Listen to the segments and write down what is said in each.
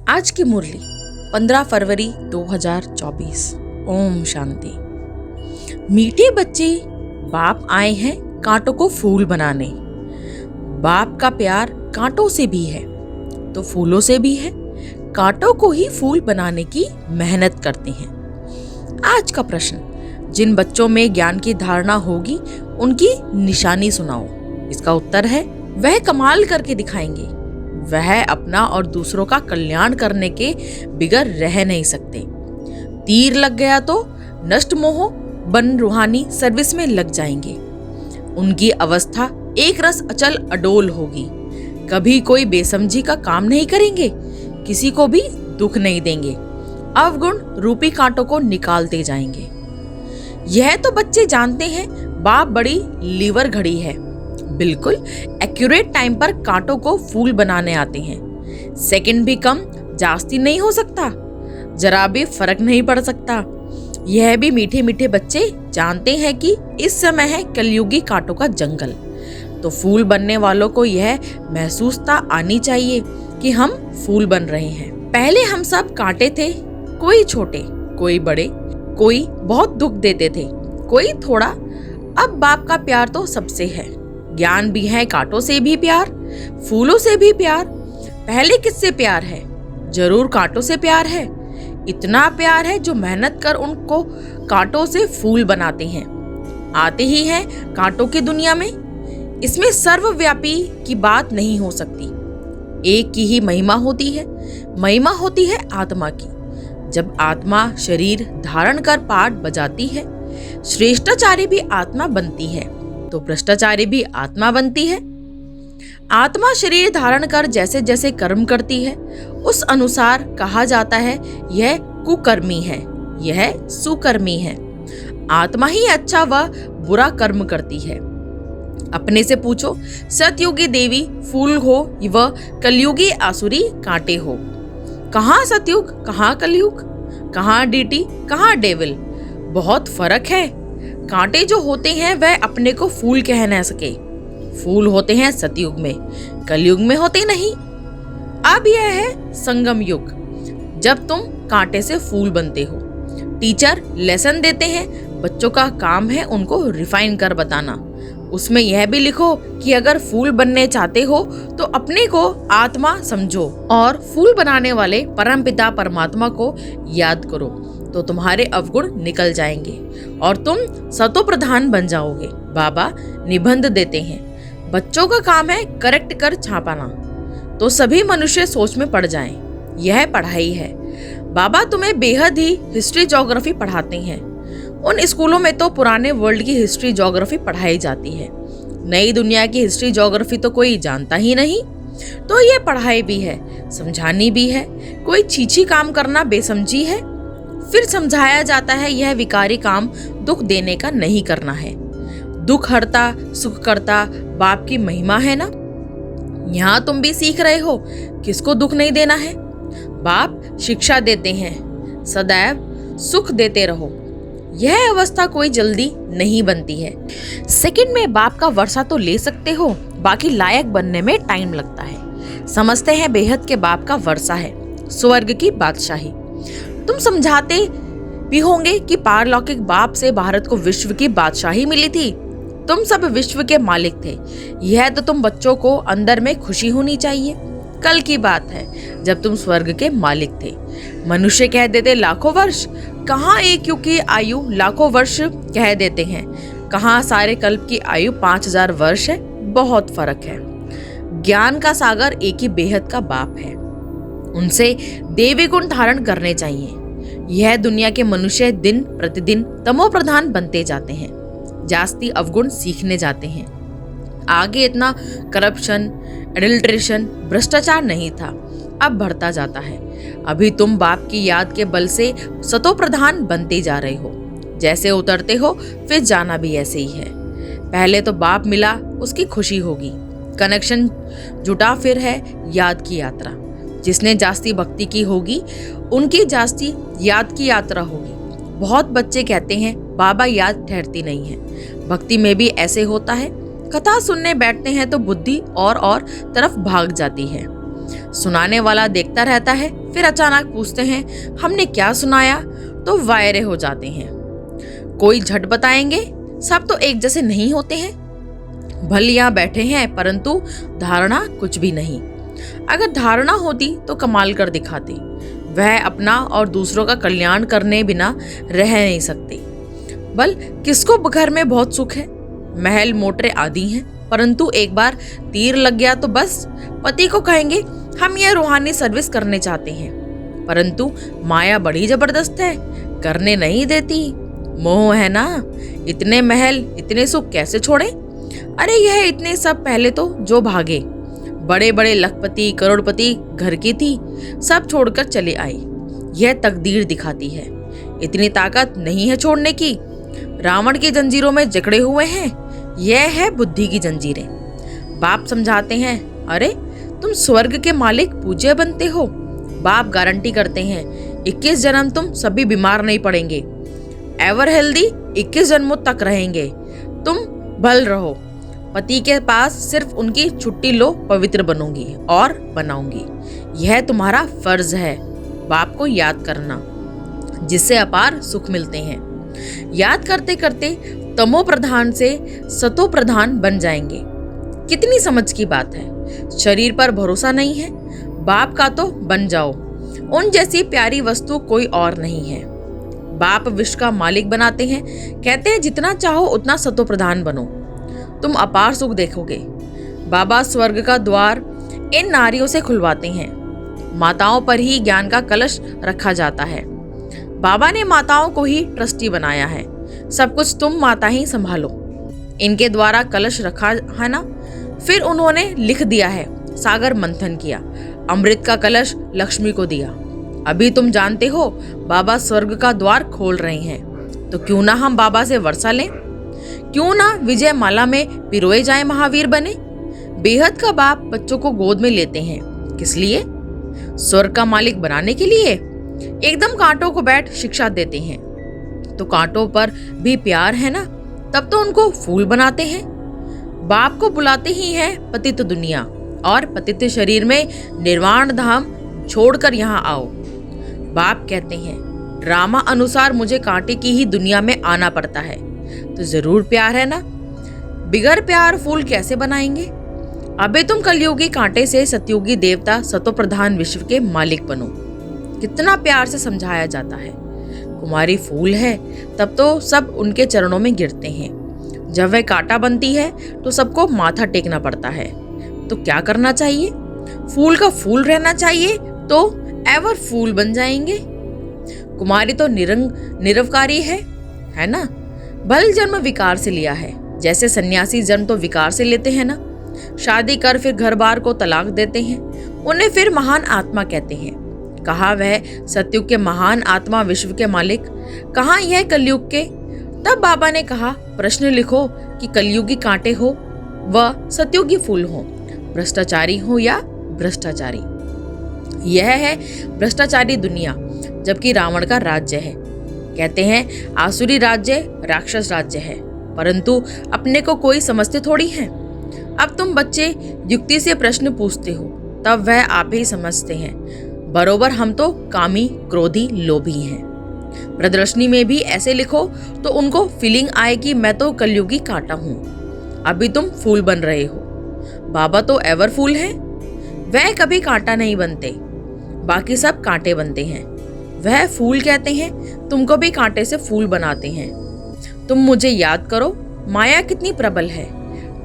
आज की मुरली 15 फरवरी 2024। ओम शांति। मीठे बच्चे, बाप आए हैं कांटों को फूल बनाने। बाप का प्यार कांटों से भी है तो फूलों से भी है। कांटों को ही फूल बनाने की मेहनत करते हैं। आज का प्रश्न, जिन बच्चों में ज्ञान की धारणा होगी उनकी निशानी सुनाओ। इसका उत्तर है, वह कमाल करके दिखाएंगे। वह अपना और दूसरों का कल्याण करने के बिगर रह नहीं सकते। तीर लग गया तो नष्ट मोह बन रूहानी सर्विस में लग जाएंगे। उनकी अवस्था एक रस अचल अडोल होगी। कभी कोई बेसमझी का काम नहीं करेंगे, किसी को भी दुख नहीं देंगे। अवगुण रूपी कांटों को निकालते जाएंगे। यह तो बच्चे जानते हैं, बाप बड़ी लीवर घड़ी है। बिल्कुल एक्यूरेट टाइम पर कांटों को फूल बनाने आते हैं। सेकंड भी कम जास्ती नहीं हो सकता, जरा भी फर्क नहीं पड़ सकता। यह भी मीठे मीठे बच्चे जानते हैं कि इस समय है कलयुगी कांटों का जंगल। तो फूल बनने वालों को यह महसूसता आनी चाहिए कि हम फूल बन रहे हैं। पहले हम सब कांटे थे, कोई छोटे कोई बड़े, कोई बहुत दुख देते थे, कोई थोड़ा। अब बाप का प्यार तो सबसे है। ज्ञान भी है, कांटों से भी प्यार, फूलों से भी प्यार। पहले किससे प्यार है? जरूर कांटों से प्यार है। इतना प्यार है जो मेहनत कर उनको कांटों से फूल बनाते हैं। आते ही हैं कांटों की दुनिया में। इसमें सर्वव्यापी की बात नहीं हो सकती। एक की ही महिमा होती है। महिमा होती है आत्मा की। जब आत्मा शरीर धारण कर पाठ बजाती है, श्रेष्ठाचार्य भी आत्मा बनती है तो भ्रष्टाचारी भी आत्मा बनती है। आत्मा शरीर धारण कर जैसे जैसे कर्म करती है, उस अनुसार कहा जाता है यह कुकर्मी है, यह सुकर्मी है। आत्मा ही अच्छा व बुरा कर्म करती है। अपने से पूछो, सतयुगी देवी फूल हो व कलयुगी आसुरी कांटे हो। कहाँ सतयुग, कहाँ कलयुग, कहाँ डीटी, कहाँ डेविल। बहुत फर्क है। कांटे जो होते हैं वह अपने को फूल कह न सके। फूल होते हैं सतयुग में, कलयुग में होते नहीं। अब यह है संगम युग, जब तुम कांटे से फूल बनते हो। टीचर लेसन देते हैं, बच्चों का काम है उनको रिफाइन कर बताना। उसमें यह भी लिखो कि अगर फूल बनने चाहते हो तो अपने को आत्मा समझो और फूल बनाने वाले परमपिता परमात्मा को याद करो, तो तुम्हारे अवगुण निकल जाएंगे और तुम सतो प्रधान बन जाओगे। बाबा निबंध देते हैं, बच्चों का काम है करेक्ट कर छापाना, तो सभी मनुष्य सोच में पड़ जाएं। यह पढ़ाई है। बाबा तुम्हें बेहद ही हिस्ट्री ज्योग्राफी पढ़ाते हैं। उन स्कूलों में तो पुराने वर्ल्ड की हिस्ट्री ज्योग्राफी पढ़ाई जाती है। नई दुनिया की हिस्ट्री ज्योग्राफी तो कोई जानता ही नहीं। तो ये पढ़ाई भी है, समझानी भी है। कोई छीछी काम करना बेसमझी है। फिर समझाया जाता है यह विकारी काम दुख देने का नहीं करना है। दुख हरता सुख करता बाप की महिमा है ना। यहाँ तुम भी सीख रहे हो किसको दुख नहीं देना है। बाप शिक्षा देते हैं, सदैव सुख देते रहो। यह अवस्था कोई जल्दी नहीं बनती है। सेकंड में बाप का वर्षा तो ले सकते हो, बाकी लायक बनने में टाइम लगता है। समझते हैं बेहद के बाप का वर्षा है स्वर्ग की बादशाही। तुम समझाते भी होंगे कि पारलौकिक बाप से भारत को विश्व की बादशाही मिली थी। तुम सब विश्व के मालिक थे। यह तो तुम बच्चों को अंदर में खुशी होनी चाहिए। कल की बात है जब तुम स्वर्ग के मालिक थे। मनुष्य कह देते लाखों वर्ष, कहाँ एक युग की आयु लाखों वर्ष कह देते हैं। कहाँ सारे कल्प की आयु 5000 वर्ष है। बहुत फर्क है। ज्ञान का सागर एक ही बेहद का बाप है। उनसे देवी गुण धारण करने चाहिए। यह दुनिया के मनुष्य दिन प्रतिदिन तमो प्रधान बनते जाते हैं, जास्ती अवगुण सीखने जाते हैं। आगे इतना करप्शन, एडल्ट्रेशन, भ्रष्टाचार नहीं था, अब बढ़ता जाता है। अभी तुम बाप की याद के बल से सतो प्रधान बनते जा रहे हो। जैसे उतरते हो फिर जाना भी ऐसे ही है। पहले तो बाप मिला, उसकी खुशी होगी। कनेक्शन जुटा, फिर है याद की यात्रा। जिसने जास्ती भक्ति की होगी उनकी जास्ती याद की यात्रा होगी। बहुत बच्चे कहते हैं बाबा याद ठहरती नहीं है। भक्ति में भी ऐसे होता है। कथा सुनने बैठते हैं तो बुद्धि और तरफ भाग जाती है। सुनाने वाला देखता रहता है, फिर अचानक पूछते हैं हमने क्या सुनाया, तो वायरे हो जाते हैं। कोई झट बताएंगे, सब तो एक जैसे नहीं होते हैं। भले यहाँ बैठे हैं परंतु धारणा कुछ भी नहीं। अगर धारणा होती तो कमाल कर दिखाते। वह अपना और दूसरों का कल्याण करने बिना रह नहीं सकते। बल किसको घर में बहुत सुख है, महल मोटरे आदि हैं, परंतु एक बार तीर लग गया तो बस पति को कहेंगे हम यह रूहानी सर्विस करने चाहते हैं, परंतु माया बड़ी जबरदस्त है, करने नहीं देती। मोह है ना, इतने महल इतने सुख कैसे छोड़े। अरे यह इतने सब पहले तो जो भागे, बड़े बड़े लखपति करोड़पति घर की थी, सब छोड़कर चले आई। यह तकदीर दिखाती है, इतनी ताकत नहीं है छोड़ने की। रावण की जंजीरों में जकड़े हुए हैं, यह है बुद्धि की जंजीरें। बाप समझाते हैं अरे तुम स्वर्ग के मालिक पूज्य बनते हो। बाप गारंटी करते हैं 21 जन्म तुम सभी बीमार नहीं पड़ेंगे, एवर हेल्दी 21 जन्मों तक रहेंगे। तुम भल रहो, पति के पास सिर्फ उनकी छुट्टी लो, पवित्र बनूंगी और बनाऊंगी। यह तुम्हारा फर्ज है बाप को याद करना, जिससे अपार सुख मिलते हैं। याद करते करते तमो प्रधान से सतो प्रधान बन जाएंगे। कितनी समझ की बात है। शरीर पर भरोसा नहीं है, बाप का तो बन जाओ। उन जैसी प्यारी वस्तु कोई और नहीं है। बाप विश्व का मालिक बनाते हैं, कहते हैं जितना चाहो उतना सतो प्रधान बनो, तुम अपार सुख देखोगे। बाबा स्वर्ग का द्वार इन नारियों से खुलवाते हैं। माताओं पर ही ज्ञान का कलश रखा जाता है। बाबा ने माताओं को ही ट्रस्टी बनाया है, सब कुछ तुम माता ही संभालो। इनके द्वारा कलश रखा है ना। फिर उन्होंने लिख दिया है, सागर मंथन किया, अमृत का कलश लक्ष्मी को दिया। अभी तुम जानते हो बाबा स्वर्ग का द्वार खोल रहे हैं, तो क्यों ना हम बाबा से वर्षा लें, क्यों ना विजय माला में पिरोए जाए महावीर बने। बेहद का बाप बच्चों को गोद में लेते हैं, किस लिए? स्वर्ग का मालिक बनाने के लिए। एकदम कांटों को बैठ शिक्षा देते हैं, तो कांटों पर भी प्यार है ना, तब तो उनको फूल बनाते हैं। बाप को बुलाते ही है पतित दुनिया, और पतित शरीर में निर्वाण धाम छोड़कर यहाँ आओ। बाप कहते हैं ड्रामा अनुसार मुझे कांटे की ही दुनिया में आना पड़ता है, तो जरूर प्यार है ना। बिगर प्यार फूल कैसे बनाएंगे। अबे तुम कलयुगी कांटे से सतयुगी देवता सतो प्रधान विश्व के मालिक बनो। कितना प्यार से समझाया जाता है। कुमारी फूल है तब तो सब उनके चरणों में गिरते हैं, जब वह कांटा बनती है तो सबको माथा टेकना पड़ता है। तो क्या करना चाहिए? फूल का फूल रहना चाहिए, तो एवर फूल बन जाएंगे। कुमारी तो निरवकारी है ना। भल जन्म विकार से लिया है, जैसे सन्यासी जन्म तो विकार से लेते हैं ना। शादी कर फिर घर बार को तलाक देते हैं, उन्हें फिर महान आत्मा कहते हैं। कहा वह सतयुग के महान आत्मा विश्व के मालिक, कहाँ यह कलयुग के। तब बाबा ने कहा प्रश्न लिखो कि कलयुगी कांटे हो व सतयुगी फूल हो, भ्रष्टाचारी हो या भ्रष्टाचारी। यह है भ्रष्टाचारी दुनिया, जबकि रावण का राज्य है। कहते हैं आसुरी राज्य राक्षस राज्य है, परंतु अपने को कोई समझते थोड़ी है। अब तुम बच्चे युक्ति से प्रश्न पूछते हो, तब वह आप ही समझते हैं। बरोबर हम तो कामी क्रोधी लोभी हैं। प्रदर्शनी में भी ऐसे लिखो तो उनको फीलिंग आए कि मैं तो कलयुगी कांटा हूँ, अभी तुम फूल बन रहे हो। बाबा तो एवर फूल है, वह कभी कांटा नहीं बनते, बाकी सब कांटे बनते हैं। वह फूल कहते हैं, तुमको भी कांटे से फूल बनाते हैं। तुम मुझे याद करो, माया कितनी प्रबल है,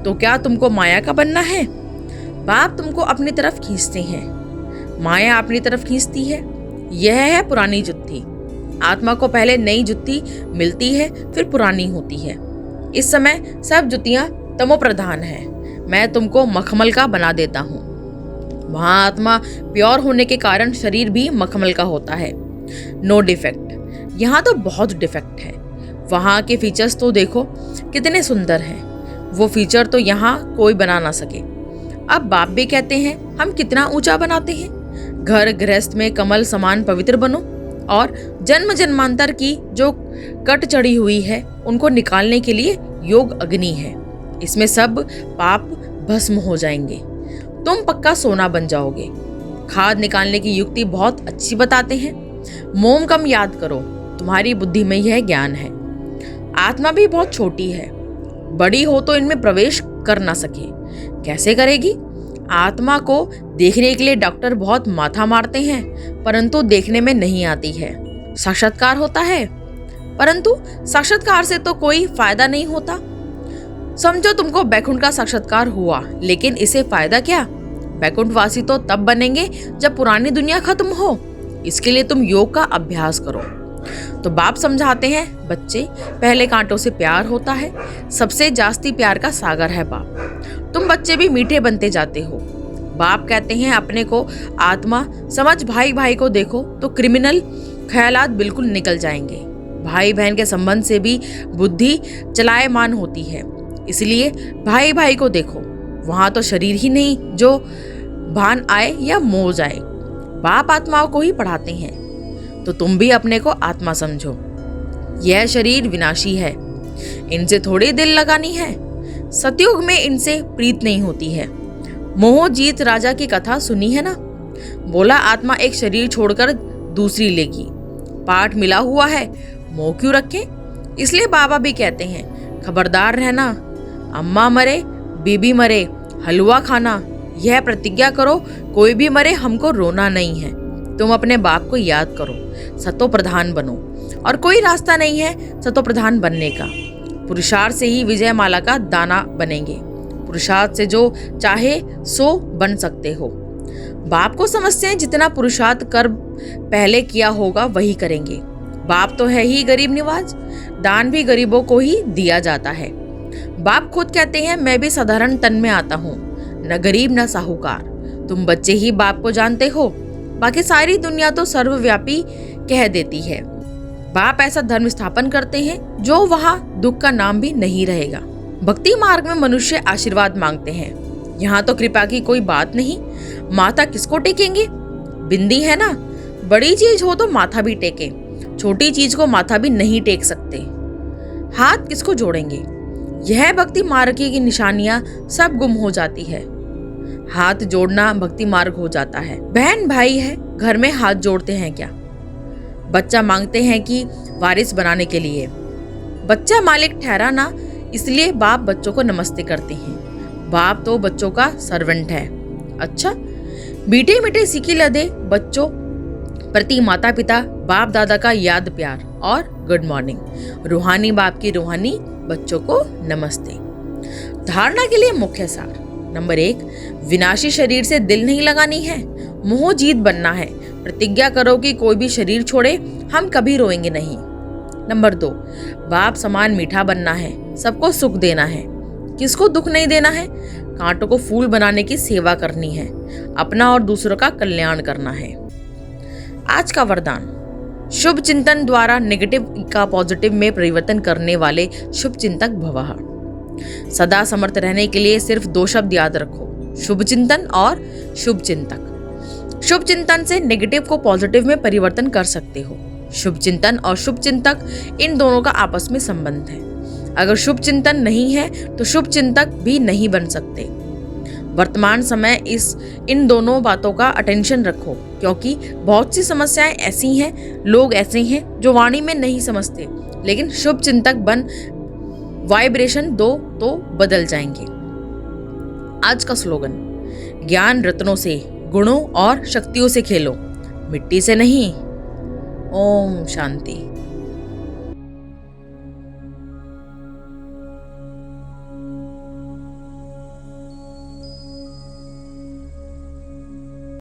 तो क्या तुमको माया का बनना है? बाप तुमको अपनी तरफ खींचते हैं, माया अपनी तरफ खींचती है। यह है पुरानी जुत्ती। आत्मा को पहले नई जुत्ती मिलती है, फिर पुरानी होती है। इस समय सब जुतियां तमो प्रधान है, मैं तुमको मखमल का बना देता हूँ। वहाँ आत्मा प्योर होने के कारण शरीर भी मखमल का होता है, नो डिफेक्ट। यहाँ तो बहुत डिफेक्ट है। वहाँ के फीचर्स तो देखो कितने सुंदर हैं, वो फीचर तो यहाँ कोई बना ना सके। अब बाप भी कहते हैं हम कितना ऊंचा बनाते हैं। घर गृहस्थ में कमल समान पवित्र बनो, और जन्म जन्मांतर की जो कट चढ़ी हुई है उनको निकालने के लिए योग अग्नि है। इसमें सब पाप भस्म हो जाएंगे, तुम पक्का सोना बन जाओगे। खाद निकालने की युक्ति बहुत अच्छी बताते हैं। मोम कम याद करो, तुम्हारी बुद्धि में यह ज्ञान है। आत्मा भी बहुत छोटी है, बड़ी हो तो इनमें प्रवेश कर ना सके। कैसे करेगी? आत्मा को देखने के लिए डॉक्टर बहुत माथा मारते हैं, परंतु देखने में नहीं आती है। साक्षात्कार होता है, परंतु साक्षात्कार से तो कोई फायदा नहीं होता। समझो तुमको बैकुंठ का साक्षात्कार हुआ, लेकिन इसे फायदा क्या? बैकुंठवासी तो तब बनेंगे जब पुरानी दुनिया खत्म हो। इसके लिए तुम योग का अभ्यास करो। तो बाप समझाते हैं, बच्चे पहले कांटों से प्यार होता है, सबसे जास्ती प्यार का सागर है बाप। तुम बच्चे भी मीठे बनते जाते हो। बाप कहते हैं अपने को आत्मा समझ, भाई भाई को देखो तो क्रिमिनल ख्यालात बिल्कुल निकल जाएंगे। भाई बहन के संबंध से भी बुद्धि चलायमान होती है, इसलिए भाई भाई को देखो। वहां तो शरीर ही नहीं जो भान आए या मोह जाए। बाप आत्माओं को ही पढ़ाते हैं, तो तुम भी अपने को आत्मा समझो। यह शरीर विनाशी है, इनसे थोड़ी दिल लगानी है। सतयुग में इनसे प्रीत नहीं होती है। मोहजीत राजा की कथा सुनी है ना? बोला आत्मा एक शरीर छोड़कर दूसरी लेगी। पाठ मिला हुआ है, मोह क्यों रखे? इसलिए बाबा भी कहते हैं खबरदार रहना, अम्मा मरे बीबी मरे हलवा खाना। यह प्रतिज्ञा करो, कोई भी मरे हमको रोना नहीं है। तुम अपने बाप को याद करो, सतो प्रधान बनो। और कोई रास्ता नहीं है सतो प्रधान बनने का। पुरुषार्थ से ही विजय माला का दाना बनेंगे। पुरुषार्थ से जो चाहे सो बन सकते हो। बाप को समझते हैं जितना पुरुषार्थ कर पहले किया होगा वही करेंगे। बाप तो है ही गरीब निवाज, दान भी गरीबों को ही दिया जाता है। बाप खुद कहते हैं मैं भी साधारण तन में आता हूँ, न गरीब न साहूकार। तुम बच्चे ही बाप को जानते हो, बाकी सारी दुनिया तो सर्वव्यापी कह देती है। बाप ऐसा धर्म स्थापन करते हैं जो वहां दुख का नाम भी नहीं रहेगा। भक्ति मार्ग में मनुष्य आशीर्वाद मांगते हैं, यहाँ तो कृपा की कोई बात नहीं। माथा किसको टेकेंगे? बिंदी है ना, बड़ी चीज हो तो माथा भी टेके, छोटी चीज को माथा भी नहीं टेक सकते। हाथ किसको जोड़ेंगे? यह भक्ति मार्ग की निशानियां सब गुम हो जाती है। हाथ जोड़ना भक्ति मार्ग हो जाता है। बहन भाई है, घर में हाथ जोड़ते हैं क्या? बच्चा मांगते हैं कि वारिस बनाने के लिए। बच्चा मालिक ठहरा ना, इसलिए बाप बच्चों को नमस्ते करते हैं। बाप तो बच्चों का सर्वेंट है। अच्छा, मीठे मीठे सीखी लदे बच्चों प्रति माता पिता बाप दादा का याद प्यार और गुड मॉर्निंग। रूहानी बाप की रूहानी बच्चों को नमस्ते। धारणा के लिए मुख्य सार: नंबर 1, विनाशी शरीर से दिल नहीं लगानी है, मोह जीत बनना है। प्रतिज्ञा करो कि कोई भी शरीर छोड़े हम कभी रोएंगे नहीं। नंबर 2, बाप समान मीठा बनना है, सबको सुख देना है। किसको दुख नहीं देना है? कांटों को फूल बनाने की सेवा करनी है, अपना और दूसरों का कल्याण करना है। आज का वरदान: शुभ चिंतन द्वारा नेगेटिव का पॉजिटिव में परिवर्तन करने वाले शुभ चिंतक भवः। सदा समर्थ रहने के लिए सिर्फ 2 शब्द याद रखो: शुभ चिंतन और शुभ चिंतक। शुभ चिंतन से नेगेटिव को पॉजिटिव में परिवर्तन कर सकते हो। शुभ चिंतन और शुभ चिंतक, इन दोनों का आपस में संबंध है। अगर शुभ चिंतन नहीं है तो शुभ चिंतक भी नहीं बन सकते। वर्तमान समय इन दोनों बातों का अटेंशन रखो, क्योंकि बहुत सी समस्याएं ऐसी हैं, लोग ऐसे हैं जो वाणी में नहीं समझते, लेकिन शुभ चिंतक बन वाइब्रेशन दो तो बदल जाएंगे। आज का स्लोगन: ज्ञान रत्नों से, गुणों और शक्तियों से खेलो, मिट्टी से नहीं। ओम शांति।